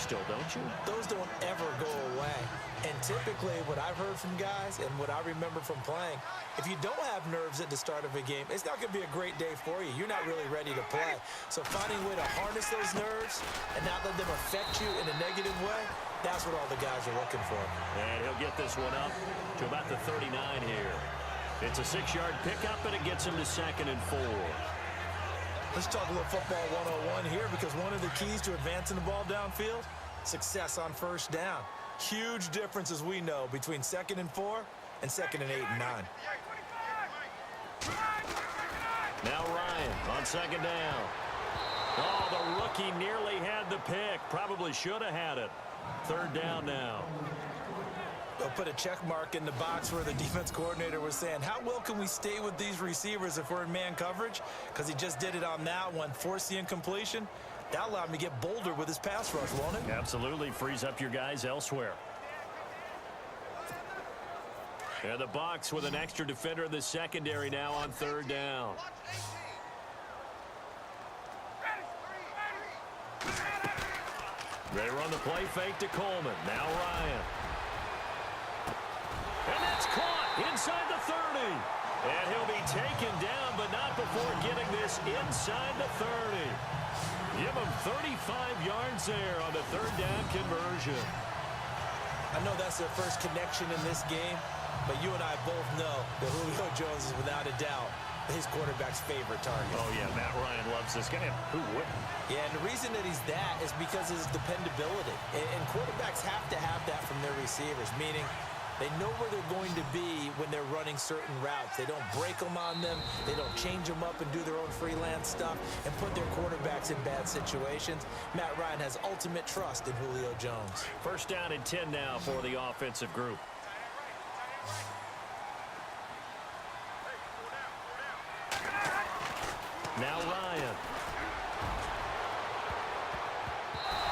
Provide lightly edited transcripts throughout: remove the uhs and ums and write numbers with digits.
still, don't you? Those don't ever go away. And typically what I've heard from guys and what I remember from playing, if you don't have nerves at the start of a game, it's not going to be a great day for you. You're not really ready to play. So finding a way to harness those nerves and not let them affect you in a negative way, that's what all the guys are looking for. And he'll get this one up to about the 39 here. It's a 6-yard pickup, and it gets him to 2nd and 4. Let's talk a little football 101 here, because one of the keys to advancing the ball downfield, success on first down. Huge difference, as we know, between 2nd and 4 and 2nd and 8 and 9. Now Ryan on 2nd down. Oh, the rookie nearly had the pick. Probably should have had it. 3rd down now. They'll put a check mark in the box where the defense coordinator was saying, how well can we stay with these receivers if we're in man coverage? Because he just did it on that one, forced the incompletion. That allowed him to get bolder with his pass rush, won't it? Absolutely. Frees up your guys elsewhere. And the box with an extra defender in the secondary now on 3rd down. They run the play fake to Coleman. Now Ryan. And that's caught inside the 30. And he'll be taken down, but not before getting this inside the 30. Give him 35 yards there on the 3rd down conversion. I know that's their first connection in this game, but you and I both know that Julio Jones is without a doubt his quarterback's favorite target. Oh, yeah, Matt Ryan loves this guy. Who wouldn't? Yeah, and the reason that he's that is because of his dependability. And quarterbacks have to have that from their receivers, meaning they know where they're going to be when they're running certain routes. They don't break them on them. They don't change them up and do their own freelance stuff and put their quarterbacks in bad situations. Matt Ryan has ultimate trust in Julio Jones. 1st down and 10 now for the offensive group. Now Ryan.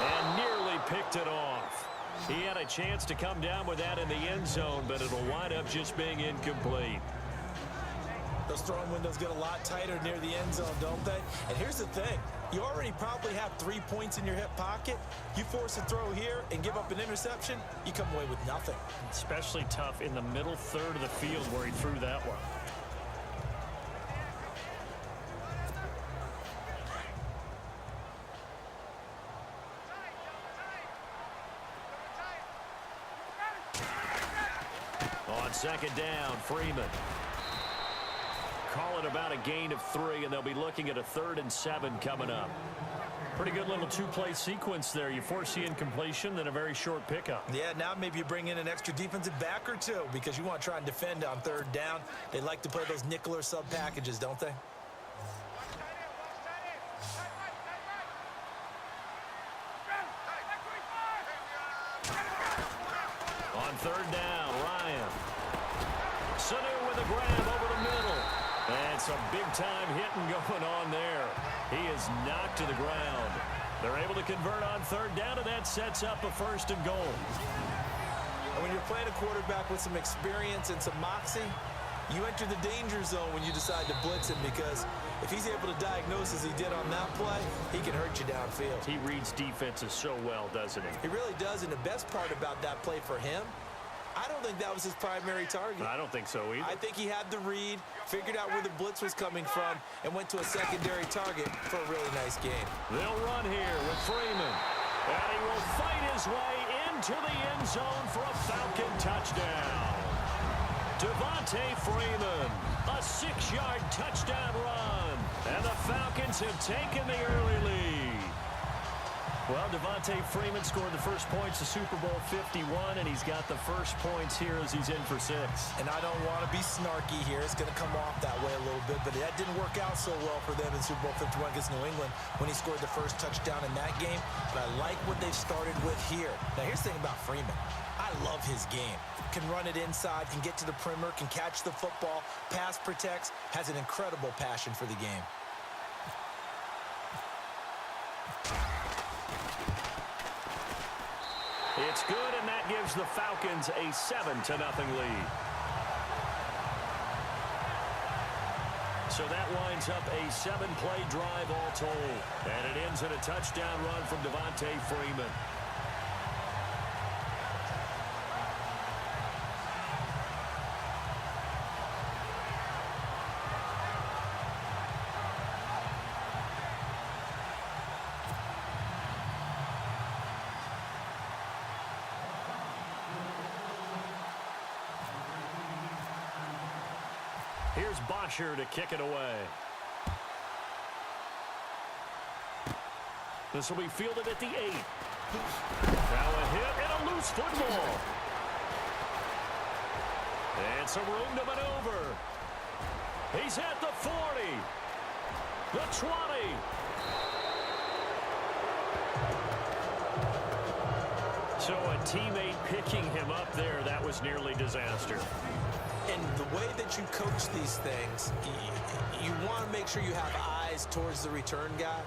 And nearly picked it off. He had a chance to come down with that in the end zone, but it'll wind up just being incomplete. Those throwing windows get a lot tighter near the end zone, don't they? And here's the thing. You already probably have 3 points in your hip pocket. You force a throw here and give up an interception, you come away with nothing. Especially tough in the middle third of the field where he threw that one. On 2nd down, Freeman. Call it about a gain of 3, and they'll be looking at a 3rd and 7 coming up. Pretty good little 2-play sequence there. You force the incompletion, then a very short pickup. Yeah, now maybe you bring in an extra defensive back or two because you want to try and defend on 3rd down. They like to play those nickel or sub packages, don't they? On 3rd down, Ryan. Sanu with a grab over the middle. And some big-time hitting going on there. He is knocked to the ground. They're able to convert on 3rd down, and that sets up a 1st and goal. And when you're playing a quarterback with some experience and some moxie, you enter the danger zone when you decide to blitz him, because if he's able to diagnose as he did on that play, he can hurt you downfield. He reads defenses so well, doesn't he? He really does, and the best part about that play for him, I don't think that was his primary target. I don't think so either. I think he had the read, figured out where the blitz was coming from, and went to a secondary target for a really nice game. They'll run here with Freeman. And he will fight his way into the end zone for a Falcon touchdown. Devontae Freeman, a 6-yard touchdown run. And the Falcons have taken the early lead. Well, Devontae Freeman scored the first points of Super Bowl 51, and he's got the first points here as he's in for 6. And I don't want to be snarky here. It's going to come off that way a little bit, but that didn't work out so well for them in Super Bowl 51 against New England when he scored the first touchdown in that game. But I like what they've started with here. Now, here's the thing about Freeman. I love his game. Can run it inside, can get to the perimeter, can catch the football, pass protects, has an incredible passion for the game. It's good, and that gives the Falcons a 7-0 lead. So that winds up a 7-play drive all told. And it ends in a touchdown run from Devontae Freeman. Here's Bosher to kick it away. This will be fielded at the 8. Now a hit and a loose football. And some room to maneuver. He's at the 40. The 20. So a teammate picking him up there, that was nearly disaster. And the way that you coach these things, you want to make sure you have eyes towards the return guy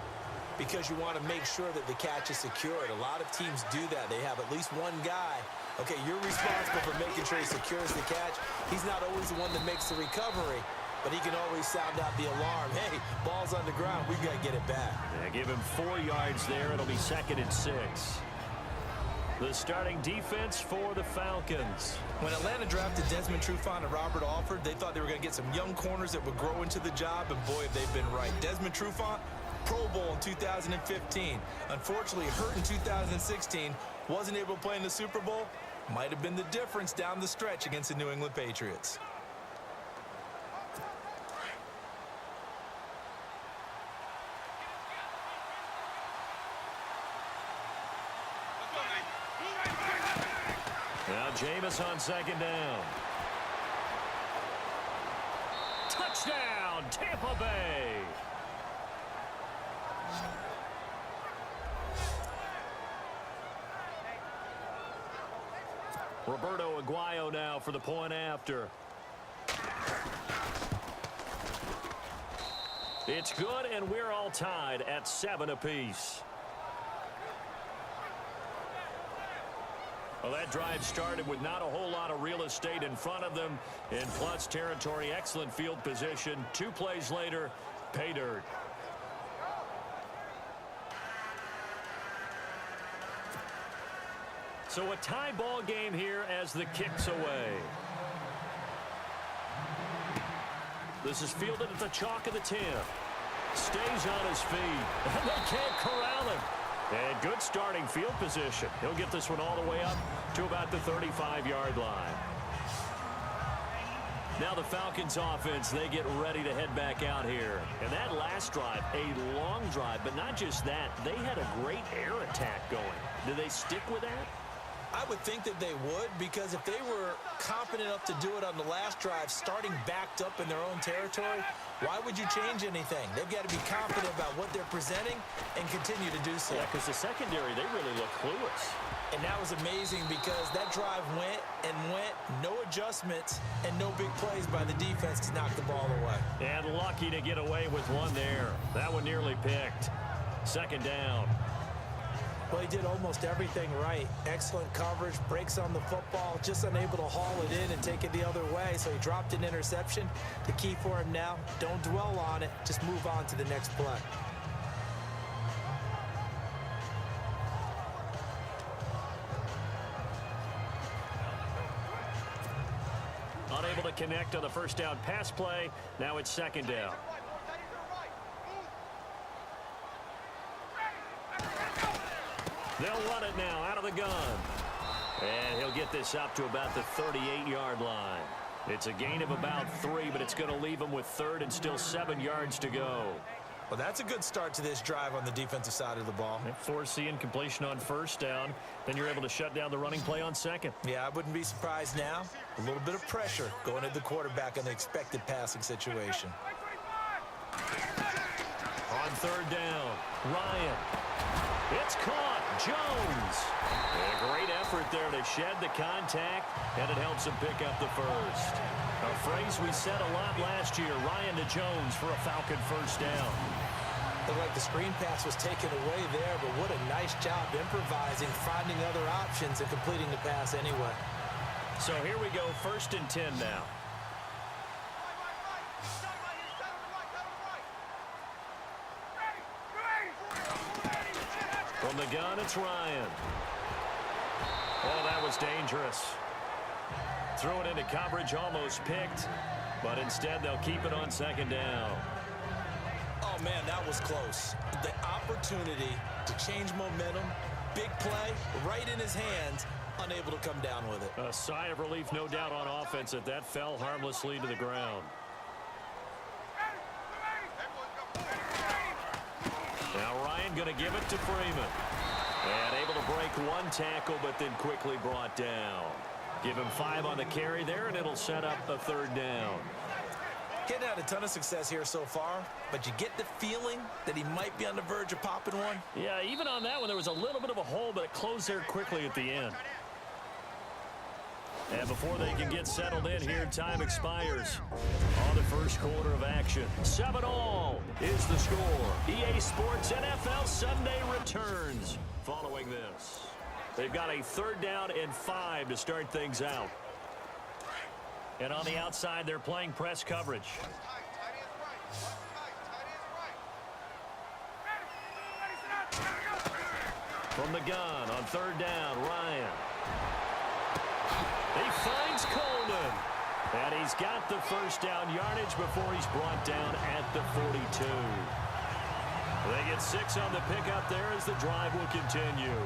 because you want to make sure that the catch is secured. A lot of teams do that. They have at least one guy. Okay, you're responsible for making sure he secures the catch. He's not always the one that makes the recovery, but he can always sound out the alarm. Hey, ball's on the ground. We've got to get it back. Yeah, give him 4 yards there. It'll be 2nd and 6. The starting defense for the Falcons. When Atlanta drafted Desmond Trufant and Robert Alford, they thought they were going to get some young corners that would grow into the job, and boy, have they been right. Desmond Trufant, Pro Bowl in 2015. Unfortunately, hurt in 2016. Wasn't able to play in the Super Bowl. Might have been the difference down the stretch against the New England Patriots. Now Jameis on 2nd down. Touchdown, Tampa Bay. Roberto Aguayo now for the point after. It's good, and we're all tied at 7 apiece. Well, that drive started with not a whole lot of real estate in front of them. In plus territory, excellent field position. 2 plays later, pay dirt. So a tie ball game here as the kick's away. This is fielded at the chalk of the 10. Stays on his feet. And they can't corral him. And good starting field position. He'll get this one all the way up to about the 35-yard line. Now the Falcons offense, they get ready to head back out here. And that last drive, a long drive, but not just that. They had a great air attack going. Do they stick with that? I would think that they would, because if they were confident enough to do it on the last drive, starting backed up in their own territory, why would you change anything? They've got to be confident about what they're presenting and continue to do so. Yeah, because the secondary, they really look clueless. And that was amazing because that drive went and went, no adjustments, and no big plays by the defense to knock the ball away. And lucky to get away with one there. That one nearly picked. 2nd down. Well, he did almost everything right. Excellent coverage, breaks on the football, just unable to haul it in and take it the other way. So he dropped an interception. The key for him now, don't dwell on it. Just move on to the next play. Unable to connect on the first down pass play. Now it's 2nd down. They'll run it now out of the gun. And he'll get this up to about the 38-yard line. It's a gain of about 3, but it's going to leave him with 3rd and still 7 yards to go. Well, that's a good start to this drive on the defensive side of the ball. Forcing completion on 1st down. Then you're able to shut down the running play on 2nd. Yeah, I wouldn't be surprised now. A little bit of pressure going at the quarterback in the expected passing situation. On 3rd down, Ryan. It's caught. Jones. A great effort there to shed the contact, and it helps him pick up the 1st. A phrase we said a lot last year, Ryan to Jones for a Falcon 1st down. Looked like the screen pass was taken away there, but what a nice job improvising, finding other options, and completing the pass anyway. So here we go, 1st and 10 now. From the gun, it's Ryan. Oh, that was dangerous. Threw it into coverage, almost picked, but instead they'll keep it on 2nd down. Oh, man, that was close. The opportunity to change momentum, big play, right in his hands, unable to come down with it. A sigh of relief, no doubt, on offense that fell harmlessly to the ground. And going to give it to Freeman. And able to break one tackle, but then quickly brought down. Give him 5 on the carry there, and it'll set up a 3rd down. Getting had a ton of success here so far, but you get the feeling that he might be on the verge of popping one. Yeah, even on that one, there was a little bit of a hole, but it closed there quickly at the end. And before they can get settled in here, time expires on the first quarter of action. 7-all is the score. EA Sports NFL Sunday returns following this. They've got a 3rd down and 5 to start things out. And on the outside, they're playing press coverage. From the gun on 3rd down, Ryan. He finds Coleman. And he's got the first down yardage before he's brought down at the 42. They get 6 on the pickup there as the drive will continue.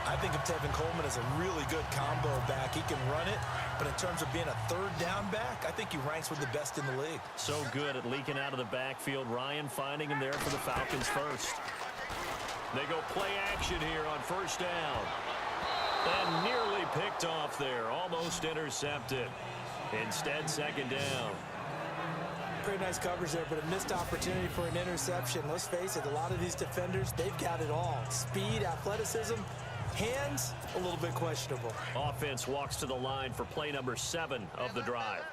I think of Tevin Coleman as a really good combo back. He can run it, but in terms of being a 3rd down back, I think he ranks with the best in the league. So good at leaking out of the backfield. Ryan finding him there for the Falcons first. They go play action here on 1st down. And nearly picked off there. Almost intercepted. Instead, 2nd down. Pretty nice coverage there, but a missed opportunity for an interception. Let's face it, a lot of these defenders, they've got it all. Speed, athleticism, hands, a little bit questionable. Offense walks to the line for play number 7 of the drive.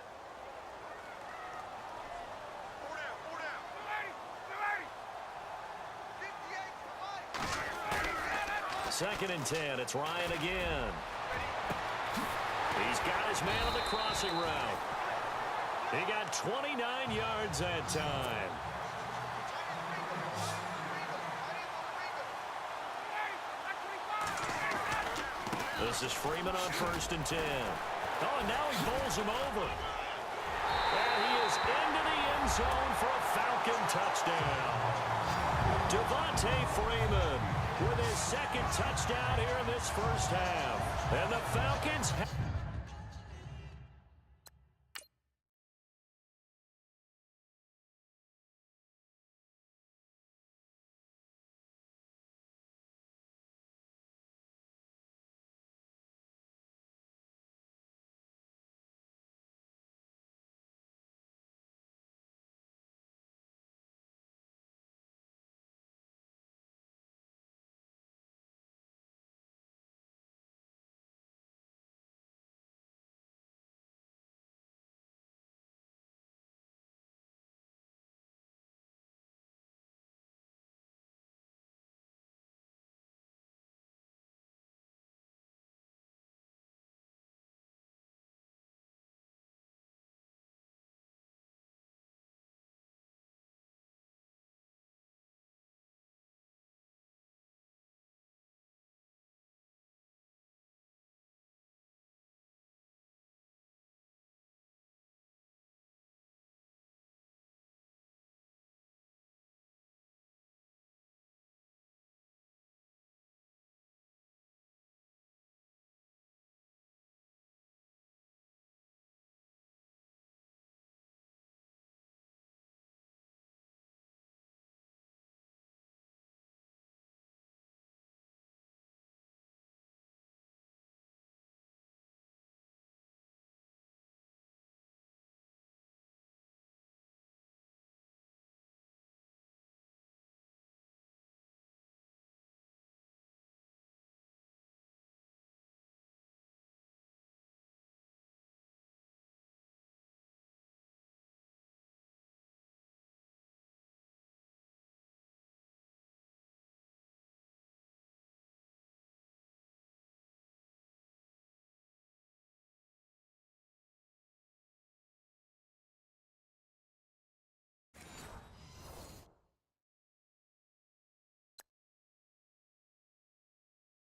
Second and 10. It's Ryan again. He's got his man on the crossing route. He got 29 yards that time. This is Freeman on 1st and 10. Oh, and now he bowls him over. And he is into the end zone for a Falcon touchdown. Devontae Freeman with his 2nd touchdown here in this first half. And the Falcons